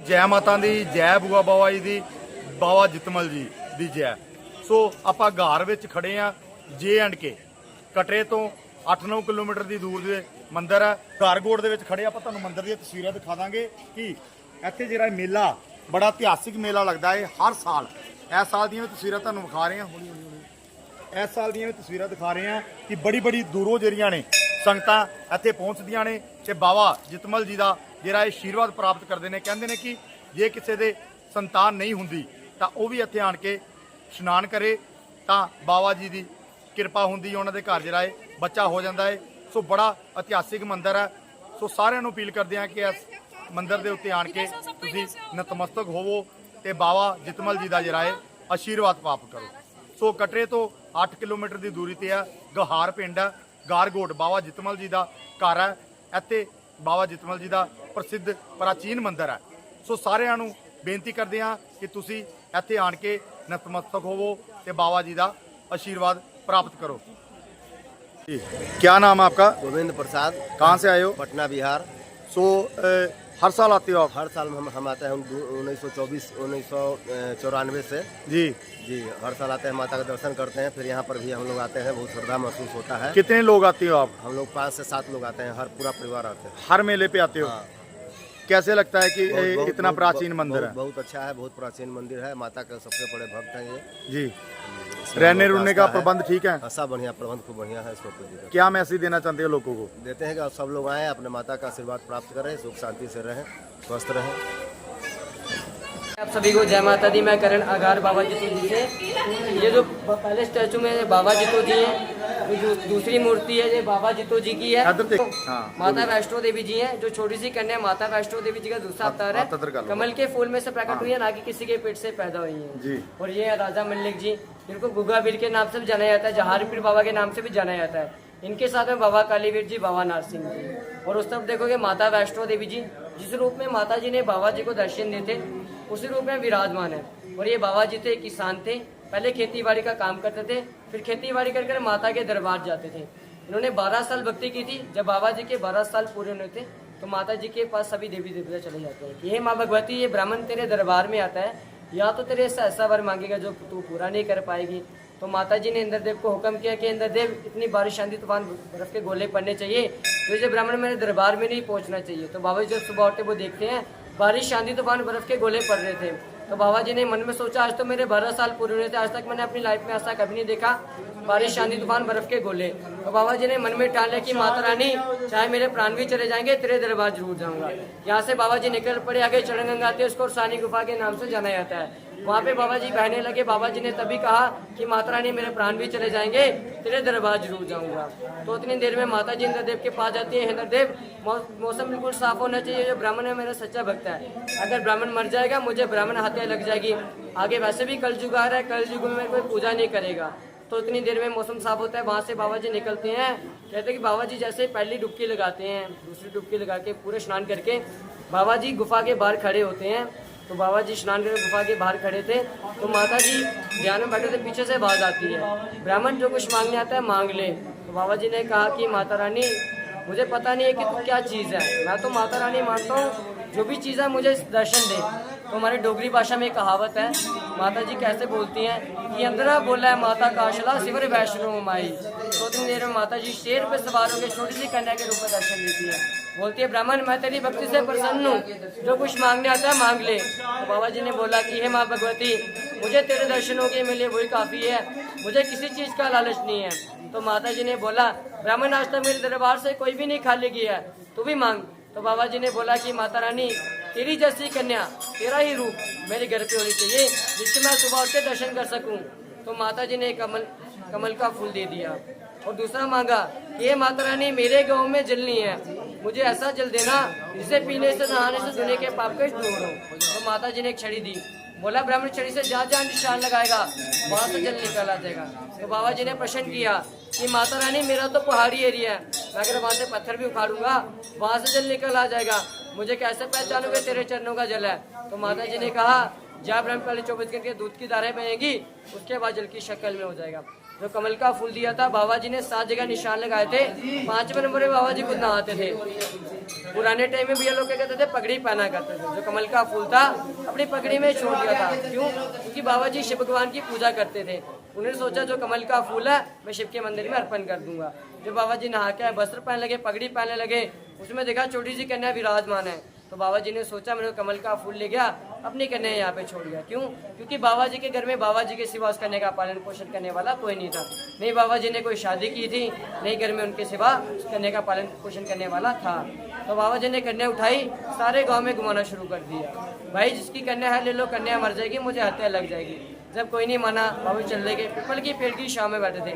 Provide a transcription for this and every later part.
जय माता दी, जय बुआ बाबा जी दी, बाबा जितमल जी दी जय। सो आपां घार विच खड़े आ, J&K कटरे तो 8-9 किलोमीटर की दूर दे मंदिर है। गारगोट दे विच खड़े आ, आपां तुहानूं मंदिर दी तस्वीरां दिखा दांगे कि इत्थे जिहड़ा मेला बड़ा इतिहासिक मेला लगदा है हर साल। इस साल दी तस्वीरां तुहानूं विखा रहे हैं, इस साल दी तस्वीरां दिखा रहे हैं कि बड़ी बड़ी दूरों जिहड़ियां ने संगतां इत्थे पहुंचदियां ने ते बाबा जितमल जी दा जिहड़ा आशीर्वाद प्राप्त करते हैं। कहते हैं कि जे किसी दे संतान नहीं हुंदी तां ओह भी इत्थे आण के इशनान करे तां बाबा जी दी किरपा हुंदी, उन्हां दे घर जिहड़ा है बच्चा हो जाता है। सो बड़ा इतिहासिक मंदिर है। सो सारिआं नूं अपील करते हैं कि इस मंदिर के उत्ते आण के तुसीं नतमस्तक होवो ते बाबा जितमल जी का जिहड़ा है आशीर्वाद प्राप्त करो। सो कटरे तो 8 किलोमीटर की दूरी ते है, गहार पिंड है, गारगोट बाबा जितमल जी का घर है। इत्थे बाबा जितमल जी का प्रसिद्ध प्राचीन मंदिर है। सो सारिआं नूं बेनती करते हैं कि तुसीं इत्थे आण के नतमस्तक होवो ते बाबा जी का आशीर्वाद प्राप्त करो। क्या नाम है आपका? गोविंद प्रसाद। कहाँ से आए हो? पटना बिहार। सो हर साल आते हो आप? हर साल हम आते हैं 1994 से जी जी हर साल आते हैं, माता का दर्शन करते हैं। फिर यहाँ पर भी हम लोग आते हैं, बहुत श्रद्धा महसूस होता है। कितने लोग आते हो आप? हम लोग 5 से 7 लोग आते हैं, हर पूरा परिवार आते हैं। हर मेले पे आते हो? हाँ। कैसे लगता है कि बहुत- इतना बहुत- प्राचीन मंदिर है? बहुत अच्छा है, बहुत प्राचीन मंदिर है। माता के सबसे बड़े भक्त हैं ये जी। इसमें रहने हम लोग रुकने का आस्था है। प्रबंध ठीक है? ऐसा बढ़िया प्रबंध, खूब बढ़िया है। इसमें कोई दिक्कत क्या मैसेज देना चाहते हो लोगों को? देते हैं कि आप सब लोग आएँ, अपने माता का आशीर्वाद प्राप्त करें, सुख शांति से रहें, स्वस्थ रहें। आप सभी को जय माता दी। मैं करण आगार बाबा जितो जी से। ये जो पहले स्टैचू में बाबा जितो जी हैं, जो दूसरी मूर्ति है ये बाबा जितो जी की है। इधर देख। हाँ, माता वैष्णो देवी जी हैं, जो छोटी सी कन्या माता वैष्णो देवी जी का दूसरा अवतार हाथ इधर कर है। लो। कमल के फूल में से प्रकट हुई है, ना कि किसी के पेट से पैदा हुई है जी। और ये है राजा मल्लिक जी, जिनको गुगावीर के नाम से भी जाना जाता है, जहारपीर बाबा के नाम से भी जाना जाता है। इनके साथ में बाबा कालीवीर जी, बाबा नारसिंह जी, और उस तरफ देखोगे माता वैष्णो देवी जी, जिस रूप में माता जी ने बाबा जी को दर्शन दिए थे उसी रूप में विराजमान है। और ये बाबा जी थे किसान थे, पहले खेती बाड़ी का काम करते थे, फिर खेती बाड़ी कर कर माता के दरबार जाते थे। इन्होंने 12 साल भक्ति की थी। जब बाबा जी के 12 साल पूरे हुए थे तो माता जी के पास सभी देवी देवता चले जाते हैं कि हे माँ भगवती, ये ब्राह्मण तेरे दरबार में आता है, या तो तेरे से ऐसा वर मांगेगा जो तू पूरा नहीं कर पाएगी। तो माता जी ने इंद्रदेव को हुक्म किया कि इंद्रदेव, इतनी बारिश आंधी तूफान बर्फ के गोले पड़ने चाहिए तो ये ब्राह्मण मेरे दरबार में नहीं पहुंचना चाहिए। तो बाबा जी जब सुबह उठे वो देखते हैं बारिश आंधी तूफान बर्फ के गोले पड़ रहे थे। तो बाबा जी ने मन में सोचा, आज तो मेरे 12 साल पूरे हुए थे, आज तक मैंने अपनी लाइफ में ऐसा कभी नहीं देखा, बारिश आंधी तूफान बर्फ के गोले। तो बाबा जी ने मन में ठान लिया कि माता रानी, चाहे मेरे प्राण भी चले जाएंगे तेरे दरबार जरूर जाऊंगा। यहाँ से बाबा जी निकल पड़े, आगे चढ़गंगा आती है, उसको सानी गुफा के नाम से जाना जाता है। वहाँ पे बाबा जी बहने लगे। बाबा जी ने तभी कहा कि माता रानी, मेरे प्राण भी चले जाएंगे तेरे दरबार जरूर जाऊंगा। तो उतनी देर में माता जी इंद्रदेव के पास जाती है। इंद्रदेव, मौसम बिल्कुल साफ होना चाहिए, जो ब्राह्मण है मेरा सच्चा भक्त है, अगर ब्राह्मण मर जाएगा मुझे ब्राह्मण हत्या लग जाएगी, आगे वैसे भी कलयुग आ रहा है, कलयुग में कोई पूजा नहीं करेगा। तो इतनी देर में मौसम साफ होता है। वहाँ से बाबा जी निकलते हैं। कहते हैं कि बाबा जी जैसे पहली डुबकी लगाते हैं, दूसरी डुबकी लगा के पूरे स्नान करके बाबा जी गुफा के बाहर खड़े होते हैं। तो बाबा जी स्नान करके गुफा के बाहर खड़े थे, तो माता जी ध्यान में बैठे थे, पीछे से आवाज आती है, ब्राह्मण जो कुछ मांगने आता है मांग ले। तो बाबा जी ने कहा कि माता रानी, मुझे पता नहीं है कि तू क्या चीज़ है, मैं तो माता रानी मानता हूँ, जो भी चीज़ है मुझे दर्शन दे। तो हमारे डोगरी भाषा में एक कहावत है, माता जी कैसे बोलती हैं कि अंदरा बोला है माता काशला शिवर वैष्णो माई। तो उतनी देर में माता जी शेर पे सवार होकर छोटी सी कन्या के रूप में दर्शन देती है। बोलती है, ब्राह्मण मैं तेरी भक्ति से प्रसन्न हूँ, जो कुछ मांगने आता है मांग ले। तो बाबा जी ने बोला कि हे माँ भगवती, मुझे तेरे दर्शनों के मिले वही काफ़ी है, मुझे किसी चीज़ का लालच नहीं है। तो माता जी ने बोला, ब्राह्मण आज तक मेरे दरबार से कोई भी नहीं खाली गया है, तू भी मांग। तो बाबा जी ने बोला कि माता रानी, तेरी जैसी कन्या, तेरा ही रूप मेरे घर पे होनी चाहिए, जिससे मैं सुबह उठ के दर्शन कर सकूं। तो माता जी ने कमल का फूल दे दिया। और दूसरा मांगा कि ये माता रानी, मेरे गांव में जल नहीं है, मुझे ऐसा जल देना जिसे पीने से नहाने से दुनिया के पाप कष्ट दूर हो। तो माता जी ने एक छड़ी दी। बोला, ब्राह्मण छड़ी से जहाँ जहाँ निशान लगाएगा वहाँ से जल निकल आ जाएगा। तो बाबा जी ने प्रश्न किया कि माता रानी, मेरा तो पहाड़ी एरिया है, मैं अगर वहाँ से पत्थर भी उखाड़ूंगा वहाँ से जल निकल आ जाएगा, मुझे कैसे पहचानोगे तेरे चरणों का जल है। तो माता जी ने कहा, जहाँ ब्रह्म पहले 24 घंटे दूध की धाराएं बहेगी, उसके बाद जल की शक्ल में हो जाएगा। जो कमल का फूल दिया था, बाबा जी ने 7 जगह निशान लगाए थे। 5वें नंबर पे बाबा जी खुद नहाते थे। पुराने टाइम में भैया लोग क्या कहते थे, पगड़ी पहना करते थे। जो कमल का फूल था अपनी पगड़ी में छोड़ दिया था। क्यों? क्योंकि बाबा जी शिव भगवान की पूजा करते थे। उन्होंने सोचा जो कमल का फूल है मैं शिव के मंदिर में अर्पण कर दूंगा। जब बाबा जी नहा के वस्त्र पहनने लगे, पगड़ी पहनने लगे, उसमें देखा छोटी सी कन्या विराजमान है। तो बाबा जी ने सोचा मैंने कमल का फूल ले गया, अपनी कन्या यहाँ पे छोड़ गया। क्यों? क्योंकि बाबा जी के घर में बाबा जी के सिवा उस कन्या का पालन पोषण करने वाला कोई नहीं था। नहीं बाबा जी ने कोई शादी की थी, नहीं घर में उनके सिवा उस कन्या का पालन पोषण करने वाला था। तो बाबा जी ने कन्या उठाई, सारे गाँव में घुमाना शुरू कर दिया। भाई जिसकी कन्या है ले लो, कन्या मर जाएगी, मुझे हत्या लग जाएगी। जब कोई नहीं माना, बाबू चल गए, पीपल की पेड़ की छांव में बैठे थे।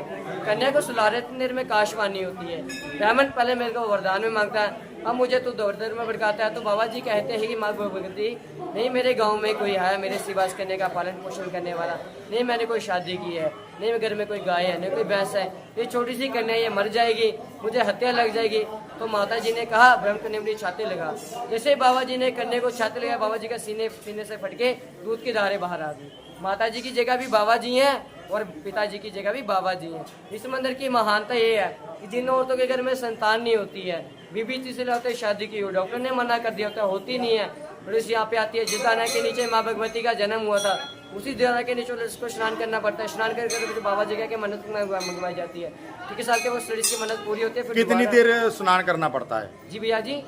कन्या को सुलारे में काशवानी होती है। ब्राह्मण पहले मेरे को वरदान में मांगता है, अब मुझे तो दौड़ में भड़काता है। तो बाबा जी कहते हैं कि माँ भगवती नहीं, मेरे गांव में कोई है मेरे सिवा करने का पालन पोषण करने वाला नहीं, मैंने कोई शादी की है, नहीं मेरे घर में कोई गाय है, नहीं कोई भैंस है, ये छोटी सी कन्या ये मर जाएगी, मुझे हत्या लग जाएगी। तो माता जी ने कहा ब्रह्म कन्या अपनी छाती लगा। जैसे बाबा जी ने कन्या को छाती लगा, बाबा जी का सीने से फटके दूध की धारें बाहर आ गई। माता जी की जगह भी बाबा जी हैं और पिताजी की जगह भी बाबा जी हैं। इस मंदिर की महानता ये है कि जिन औरतों के घर में संतान नहीं होती है, बीबी तीसरे होते शादी की हो, डॉक्टर ने मना कर दिया होता है, होती नहीं है, पुलिस यहाँ पे आती है। जिस दाना के नीचे माँ भगवती का जन्म हुआ था उसी दाना के नीचे उसको स्नान करना पड़ता है। स्नान करके बाबा जी के मन्नत मंगवाई जाती है। क्योंकि साल के वो लड़की की मन्नत पूरी होती है। फिर कितनी देर स्नान करना पड़ता है? जी भैया जी,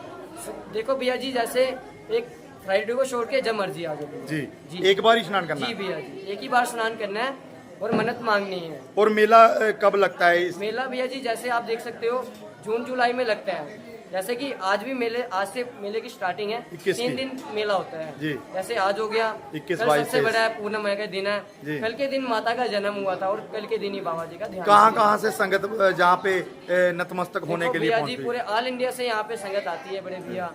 देखो भैया जी, जैसे एक फ्राइडे को छोड़ के जब मर्जी आ जाए जी, एक बार ही स्नान करना जी भैया जी, एक ही बार स्नान करना है और मन्नत मांगनी है। और मेला कब लगता है? मेला भैया जी जैसे आप देख सकते हो जून जुलाई में लगता है। जैसे कि आज भी आज से मेले की स्टार्टिंग है, 3 दिन मेला होता है जी। जैसे आज हो गया 21 कल सबसे बड़ा है पूर्णिमा का दिन है। कल के दिन माता का जन्म हुआ था और कल के दिन ही बाबा जी का ध्यान। कहाँ से संगत जहाँ पे नतमस्तक होने के लिए भैया जी पूरे ऑल इंडिया से यहाँ पे संगत आती है। बड़े भैया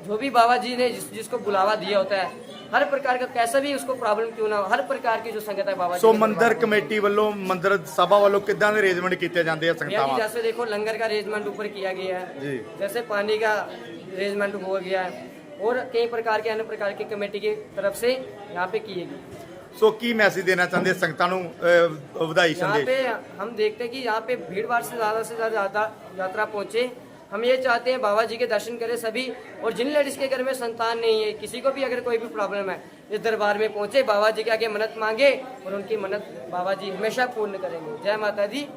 जो भी बाबा जी ने जिसको बुलावा दिया होता है, हर प्रकार का कैसा भी उसको प्रॉब्लम क्यों ना हो, हर प्रकार की जो संगत है बाबा जी। मंदिर कमेटी वालों, मंदिर सभा वालों कितना अरेंजमेंट किए जाते हैं संगतां? जैसे देखो लंगर का अरेंजमेंट ऊपर किया गया है, जैसे पानी का अरेंजमेंट हो गया है और कई प्रकार के अन्य प्रकार की कमेटी की तरफ से यहाँ पे किए गए। की मैसेज देना चाहते हैं संगतां नूं बधाई संदेश? यहाँ पे हम देखते हैं कि यहाँ पे भीड़ भाड़ से ज्यादा यात्रा पहुँचे। हम ये चाहते हैं बाबा जी के दर्शन करें सभी, और जिन लेडीज के घर में संतान नहीं है, किसी को भी अगर कोई भी प्रॉब्लम है, इस दरबार में पहुंचे, बाबा जी के आगे मन्नत मांगे और उनकी मन्नत बाबा जी हमेशा पूर्ण करेंगे। जय माता दी।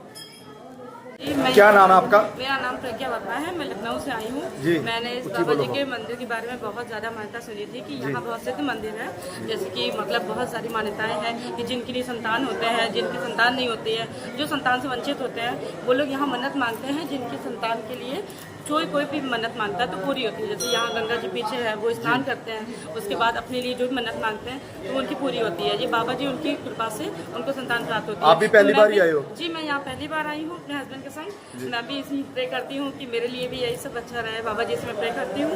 क्या नाम है आपका? मेरा नाम प्रज्ञा बाबा है, मैं लखनऊ से आई हूँ। मैंने इस बाबा जी के मंदिर के बारे में बहुत ज़्यादा मान्यता सुनी थी कि यहाँ बहुत सिद्ध मंदिर है। जैसे कि मतलब बहुत सारी मान्यताएं हैं कि जिनके लिए संतान होते हैं, जिनकी संतान नहीं होती है, जो संतान से वंचित होते हैं, वो लोग यहाँ मन्नत मांगते हैं। जिनकी संतान के लिए कोई भी मन्नत मांगता है तो पूरी होती है। जैसे यहाँ गंगा जी पीछे है, वो स्नान करते हैं, उसके बाद अपने लिए जो भी मन्नत मांगते हैं तो उनकी पूरी होती है। ये बाबा जी उनकी कृपा से उनको संतान प्राप्त होती है। आप भी पहली बार ही आए हो? जी, मैं यहाँ पहली बार आई हूँ अपने हस्बैंड के संग। मैं भी इसी प्रे करती हूँ कि मेरे लिए भी यही सब अच्छा रहे। बाबा जी से मैं प्रे करती हूँ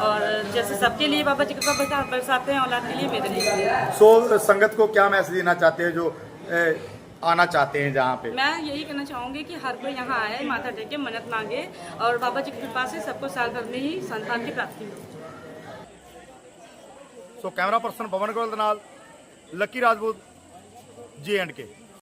और जैसे सबके लिए बाबा जी कृपा बरसाते हैं, औलाद के लिए मेरे लिए। संगत को क्या मैसेज देना चाहते हैं जो आना चाहते हैं जहाँ पे? मैं यही कहना चाहूँगी कि हर कोई यहाँ आए, माथा टेके, मन्नत मांगे और बाबा जी की कृपा से सबको साल भर में ही संतान की प्राप्ति हो। कैमरा पर्सन पवन गोयल लकी राजपूत, J&K।